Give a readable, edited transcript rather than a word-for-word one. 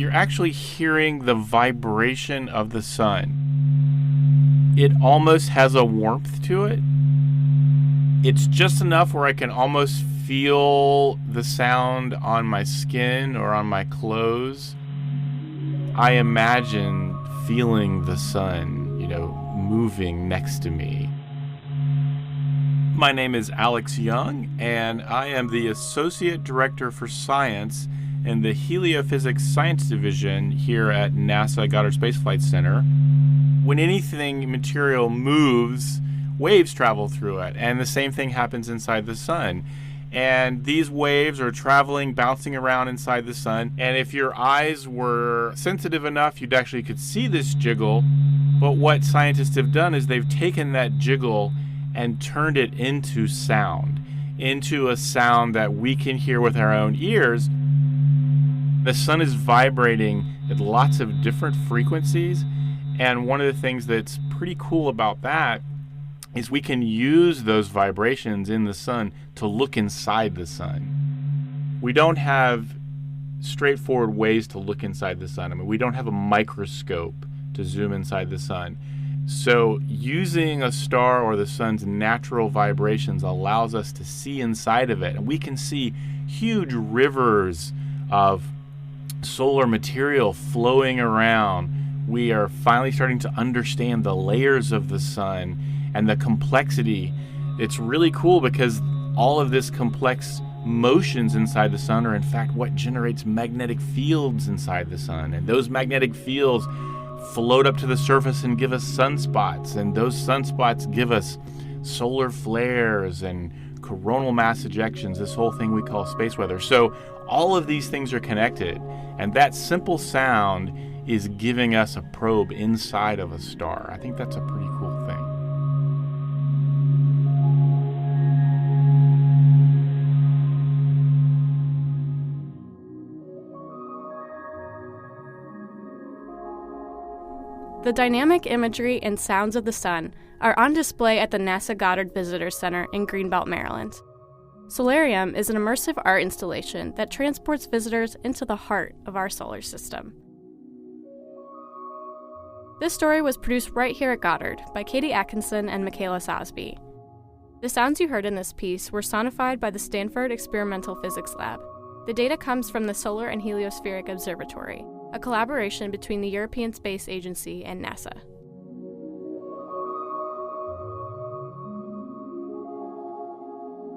you're actually hearing the vibration of the sun. It almost has a warmth to it. It's just enough where I can almost feel the sound on my skin or on my clothes. I imagine feeling the sun, moving next to me. My name is Alex Young, and I am the Associate Director for Science in the Heliophysics Science Division here at NASA Goddard Space Flight Center. When anything material moves, waves travel through it, and the same thing happens inside the sun. And these waves are traveling, bouncing around inside the sun. And if your eyes were sensitive enough, you'd actually could see this jiggle. But what scientists have done is they've taken that jiggle and turned it into a sound that we can hear with our own ears. The sun is vibrating at lots of different frequencies. And one of the things that's pretty cool about that is we can use those vibrations in the sun to look inside the sun. We don't have straightforward ways to look inside the sun. We don't have a microscope to zoom inside the sun. So using a star or the sun's natural vibrations allows us to see inside of it. And we can see huge rivers of solar material flowing around. We are finally starting to understand the layers of the sun and the complexity. It's really cool because all of this complex motions inside the sun are in fact what generates magnetic fields inside the sun. And those magnetic fields float up to the surface and give us sunspots. And those sunspots give us solar flares and coronal mass ejections, this whole thing we call space weather. So all of these things are connected. And that simple sound is giving us a probe inside of a star. I think that's a pretty cool thing. The dynamic imagery and sounds of the sun are on display at the NASA Goddard Visitor Center in Greenbelt, Maryland. Solarium is an immersive art installation that transports visitors into the heart of our solar system. This story was produced right here at Goddard by Katie Atkinson and Michaela Sosby. The sounds you heard in this piece were sonified by the Stanford Experimental Physics Lab. The data comes from the Solar and Heliospheric Observatory, a collaboration between the European Space Agency and NASA.